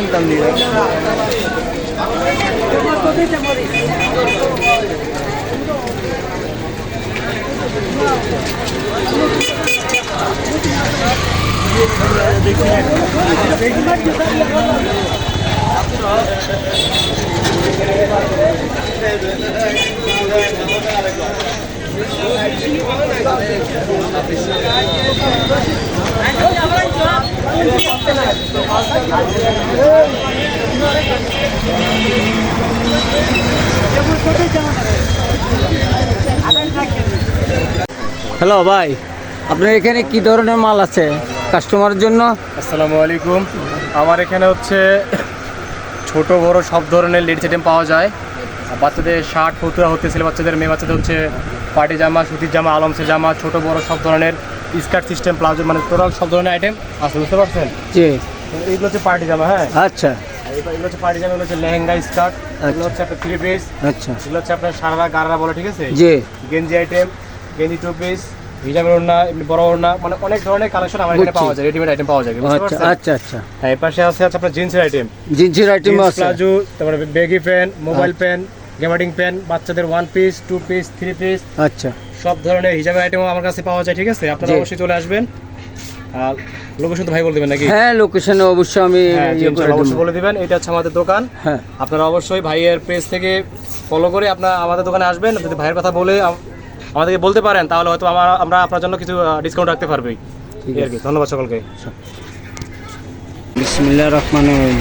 জানতাম নিয়ে হ্যালো ভাই, আপনার এখানে কি ধরনের মাল আছে কাস্টমারের জন্য? আসসালামু আলাইকুম। আমার এখানে হচ্ছে ছোট বড় সব ধরনের লেডিস আইটেম পাওয়া যায়। বাচ্চাদের শার্ট ফতুয়া হতে ছেলে বাচ্চাদের মেয়ে বাচ্চাদের হচ্ছে পার্টি জামা, সুতির জামা, আলমসের জামা, ছোট বড় সব ধরনের স্কার্ট সিস্টেম, প্লাজো, মানে টোটাল সব ধরনের আইটেম আছে, বুঝতে পারছেন? জি। এইগুলো হচ্ছে পার্টি জামা। হ্যাঁ, আচ্ছা এগুলো হচ্ছে পার্টি জামা, এগুলো হচ্ছে লেহেঙ্গা, স্কার্ট, এগুলো হচ্ছে আপনার 3 পিস, আচ্ছা এগুলো হচ্ছে আপনার সারারা গারারা বলে, ঠিক আছে? জি। গেঞ্জি আইটেম, গেঞ্জি 2 পিস, হিজাবের ওড়না, এমনি বড় ওড়না, মানে অনেক ধরনের কালেকশন আমার এখানে পাওয়া যায়, রেডিমেড আইটেম পাওয়া যায়, বুঝতে আচ্ছা পারছেন? আচ্ছা আচ্ছা। হ্যাঁ, এই পাশে আছে আপনার জিন্সের আইটেম, জিন্সের আইটেম আছে, প্লাজো, তারপরে বেগি প্যান্ট, মোবাইল প্যান্ট, গেমার্ডিং প্যান্ট, বাচ্চাদের 1 পিস, 2 পিস, 3 পিস, আচ্ছা সব ধরনের হিজাবের আইটেম আমার কাছে পাওয়া যায়, ঠিক আছে? আপনারা জি। অবশ্যই চলে আসবেন। আর লোকেশন তো ভাই বলে দেবেন নাকি? হ্যাঁ, লোকেশনে অবশ্যই আমি হ্যাঁ, ইয়ে করে অবশ্যই দেব। বলে দিবেন। এটা হচ্ছে আমাদের দোকান। হ্যাঁ, আপনারা অবশ্যই ভাইয়ের পেজ থেকে ফলো করে আপনারা আমাদের দোকানে আসবেন। যদি ভাইয়ের কথা বলে আমাদেরকে বলতে পারেন তাহলে হয়তো আমরা আপনার জন্য কিছু ডিসকাউন্ট রাখতে পারবি। ঠিক আর কি, ধন্যবাদ সকলকে। বিসমিল্লাহির রহমানির রহিম।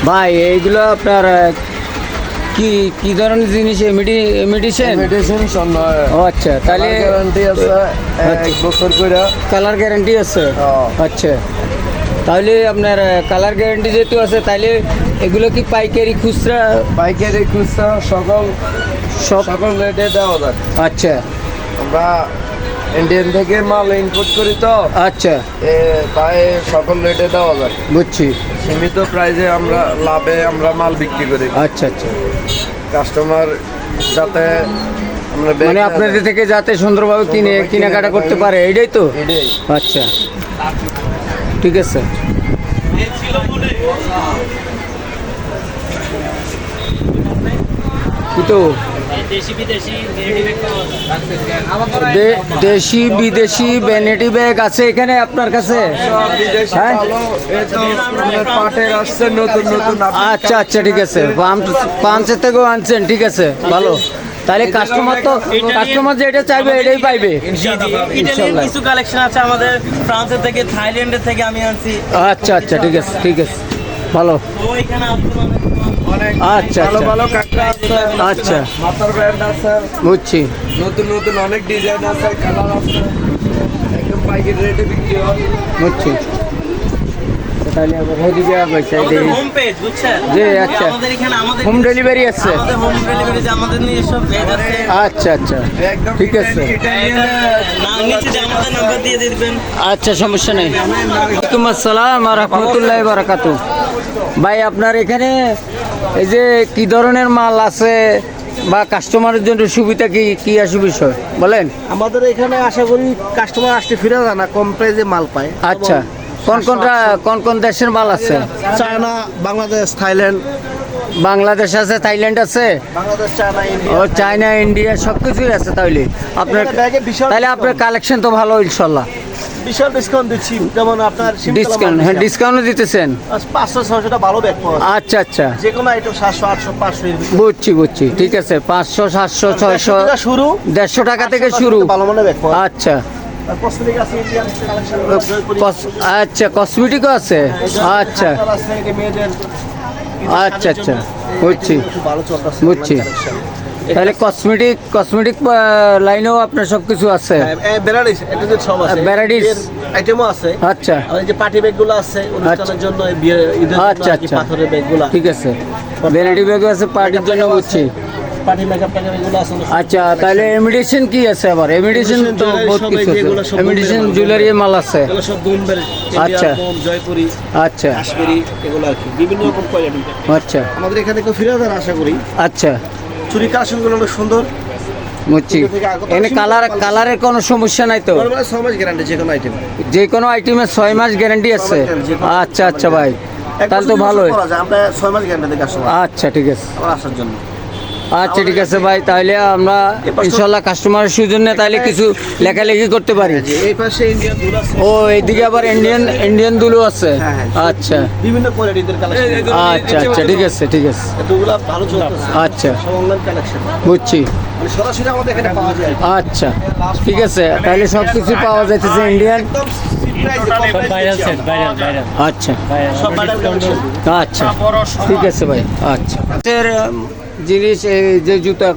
ভাই, এইগুলো আপনার কি কি ধরনের জিনিস? মেডিসিন মেডিসিন সন্ধ্যা ও আচ্ছা, তাহলে গ্যারান্টি আছে 1 বছর করে। কালার গ্যারান্টি আছে? হ্যাঁ। আচ্ছা, তাহলে আপনার কালার গ্যারান্টি যেহেতু আছে, তাহলে এগুলো কি পাইকারি খুচরা? পাইকারি খুচরা সকল রেটে দেওয়া যায়। আচ্ছা আমরা ইন্ডিয়ান থেকে মাল ইম্পোর্ট করি তো, আচ্ছা, তাই সকল রেটে দেওয়া যায়। বুঝছি। সীমিত প্রাইসে আমরা লাভে আমরা মাল বিক্রি করি। আচ্ছা আচ্ছা, কাস্টমার যাতে আমরা মানে আপনাদের থেকে যাতে সুন্দরভাবে কেনাকাটা করতে পারে, এইটাই তো? এটাই। আচ্ছা, ঠিক আছে। কিন্তু দেশি বিদেশি ভ্যানিটি ব্যাগ আছে এখানে আপনার কাছে? হ্যাঁ, পাটের আসছে নতুন নতুন। আচ্ছা আচ্ছা, ঠিক আছে। পাঁচের থেকেও আনছেন, ঠিক আছে, ভালো। তাহলে কাস্টমার যেটা চাইবে এটাই পাইবে ইনশাআল্লাহ। কিছু কালেকশন আছে আমাদের ফ্রান্সের থেকে, থাইল্যান্ডের থেকে আমি আনছি। আচ্ছা আচ্ছা, ঠিক আছে ঠিক আছে, ভালো। ওইখানে আচ্ছা ভালো আচ্ছা ভালো কাঁকড়া আছে, আচ্ছা, মাথার ব্যান্ড আছে, বুঝছি। নতুন নতুন অনেক ডিজাইন আছে, কালার আছে, একদম পাইকারি রেটে বিক্রি হয়। বুঝছি। তাহলে হোম পেজ, বুঝছেন? জি, আচ্ছা। আমাদের এখানে হোম ডেলিভারি আছে? আমাদের হোম ডেলিভারি, আমাদের নিজস্ব পেজ আছে। আচ্ছা আচ্ছা, একদম ঠিক আছে। নিচে আমাদের নাম্বার দিয়ে দিবেন। আচ্ছা, সমস্যা নেই। ওয়ালাইকুম আসসালাম ওয়া রাহমাতুল্লাহি ওয়া বারাকাতুহু। ভাই, আপনার এখানে এই যে কি ধরনের মাল আছে বা কাস্টমারের জন্য সুবিধা কি আছে বিষয় বলেন? আমাদের এখানে আশা করি কাস্টমার আসতে ফিরে যায় না, কম প্রাইসে মাল পায়। আচ্ছা, কোন কোন দেশের মাল আছে? China, Bangladesh, Thailand. বাংলাদেশ আছে, থাইল্যান্ড আছে, বাংলাদেশ, চায়না, ও ইন্ডিয়া। চায়না, ইন্ডিয়া সব কিছুই আছে। তাহলে আপনার এখানে ব্যাগে বিশাল তাহলে আপনার কালেকশন তো ভালো ইনশাল্লাহ। বিশাল ডিসকাউন্ট দিচ্ছি, যেমন আপনার ডিসকাউন্ট? হ্যাঁ, ডিসকাউন্টও দিতেছেন। 500-600টা ভালো ব্যাগ পাওয়া যায়। আচ্ছা আচ্ছা, যে কোনো আইটেম 700, 800, 500 এর ভিতরে। বুঝছি, ঠিক আছে। 500, 700, 600, টাকা শুরু, 150 টাকা থেকে 800 শুরু। ভালো মানের ব্যাগ পাওয়া যায়। আচ্ছা আর কসমেটিক আছে, ইন্ডিয়ান কালেকশন, আচ্ছা, কসমেটিকও আছে। আচ্ছা আছে, এটা মেয়েদের। আচ্ছা আচ্ছা, বুঝছি ভালো চলতেছে, বুঝছি। তাহলে কসমেটিক লাইনেও আপনার সব কিছু আছে? ভ্যারাইটিস, এটা যে সব আছে, varieties? আইটেমও আছে। আচ্ছা আর এই যে পার্টি ব্যাগগুলো আছে অনুষ্ঠানের জন্য, এই বিয়ে ঈদের জন্য আচ্ছা আর কি, আচ্ছা, পাথরের ব্যাগগুলো, ঠিক আছে। ভ্যানিটি ব্যাগও আছে পার্টির জন্য, বুঝছি। পার্টি মেকআপ ট্যাকআপ এগুলো আছে। আচ্ছা, তাহলে এমিটেশন কি আছে আবার? এমিটেশন তো jewelry বহুত সব কিছু যেগুলো আছে। সব এমিটেশন বোম্বের মাল। জুয়েলারি মাল আছে? এগুলো সব বোম্বের, আচ্ছা। জয়পুরি, আচ্ছা কাশ্মীরি, এগুলো আর কি বিভিন্ন রকম কোয়ালিটি। আচ্ছা আমাদের এখানে কেউ ফিরে যান আশা করি। আচ্ছা, চুরি কালেকশনগুলো অনেক সুন্দর। বুঝছি। এখানে কালারের কোনো সমস্যা নাই তো? 6 মাস গ্যারান্টি যে কোনো আইটেম। যে কোনো আইটেমের 6 মাস গ্যারান্টি আছে? আচ্ছা আচ্ছা ভাই, তাহলে তো ভালোই। আমরা 6 মাস গ্যারান্টি দিই কাস্টমার আচ্ছা ঠিক আছে, আবার আসার জন্য। আচ্ছা ঠিক আছে ভাই, তাহলে আমরা ইনশাল্লাহ কাস্টমারের সৌজন্যে তাহলে কিছু লেখালেখি করতে পারি। যে এই পাশে ইন্ডিয়ান দুল আছে, ও এইদিকে আবার ইন্ডিয়ান দুলু আছে। হ্যাঁ, হ্যাঁ। আচ্ছা বিভিন্ন কোয়ালিটির কালেকশন। আচ্ছা আচ্ছা ঠিক আছে ঠিক আছে, এতগুলা ভালো চলতেছে। আচ্ছা সব অনলাইন কালেকশন, বুঝছি। মানে সরাসরি আমাদের এখানে পাওয়া যায়। আচ্ছা ঠিক আছে, তাহলে সব কিছু পাওয়া যাইতেছে ইন্ডিয়ান। একদম চিপ প্রাইসে, কম ভাইরাল প্রাইসে সেট, ভাইরাল ভাইরাল আচ্ছা সব ভাইরাল কালেকশন। আচ্ছা ঠিক আছে ভাই। আচ্ছা এর জিনিস এই যে জুতা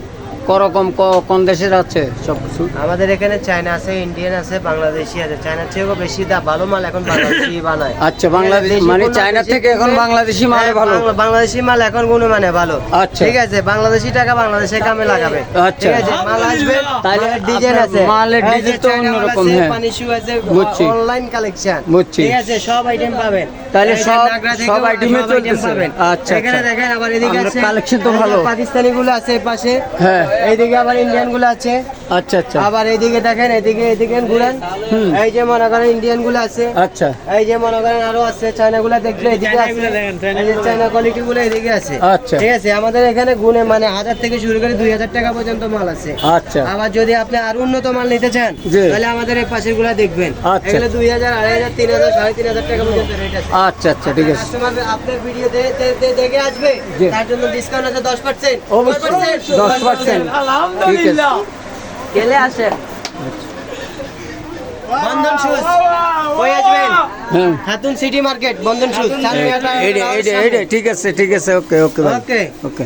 করকম কোন দেশের আছে সব কিছু? আমাদের এখানে চায়না আছে, ইন্ডিয়ান আছে, বাংলাদেশি আছে। চায়নার চেয়েও বেশি ভালো মাল এখন বাংলাদেশি বানায়। আচ্ছা বাংলাদেশ দেশি মানে পণ্য চায়না বেশি থেকে এখন কিনবে। বাংলাদেশি মাল হ্যাঁ, ভালো। বাংলাদেশি মাল এখন গুণমানে ভালো। আচ্ছা। ঠিক আছে, বাংলাদেশি টাকা বাংলাদেশে কামে লাগাবে। আচ্ছা। ঠিক আছে, মাল আসবে, তাহলে মালের ডিজাইন আপনার আছে, মালের এই যে ডিজাইন তো চায়না মাল অন্যরকম, আছে, হ্যাঁ। পানি শু আছে, বুঝছি। Online collection. বুঝছি। ঠিক আছে, সব আইটেম পাবেন। তাহলে এই যে সব- নাগরা থেকে সব item-ই সব item চলতেছে। পাবেন। আচ্ছা, এখানে আচ্ছা। দেখেন আবার এদিকে আমরা আছে collection তো এই যে ভালো। পাকিস্তানি গুলো আছে এই পাশে। হ্যাঁ এইদিকে আবার ইন্ডিয়ান গুলো আছে। আচ্ছা আচ্ছা আবার এইদিকে দেখেন, এদিকে ঘুরেন, এই যে মনে করেন ইন্ডিয়ান গুলো আছে, আচ্ছা এই যে মনে করেন আরো আছে চায়না গুলো, দেখলে এদিকে আছে, এই যে চায়না কোয়ালিটি গুলো এদিকে আছে। আচ্ছা। ঠিক আছে, আমাদের এখানে গুণে মানে 1000 থেকে শুরু করে 2000 টাকা পর্যন্ত মাল আছে। আচ্ছা আবার যদি আপনি আর উন্নত মাল নিতে চান জি। তাহলে আমাদের এই পাশের গুলা দেখবেন, আচ্ছা। এগুলো 2000, 2500, 3000, 3500 টাকা পর্যন্ত রেট আছে। আচ্ছা আচ্ছা ঠিক আছে। কাস্টমার আপনার ভিডিও দেখে আসবে, জি। তার জন্য ডিসকাউন্ট আছে 10%। অবশ্যই 10%। ঠিক আছে। গেলে আসেন। বন্ধন শুজ কই আসবেন? হ্যাঁ খাতুন সিটি মার্কেট, বন্ধন শুজ। এইটা ঠিক আছে ঠিক আছে, ওকে ওকে ভাই ওকে। ওকে।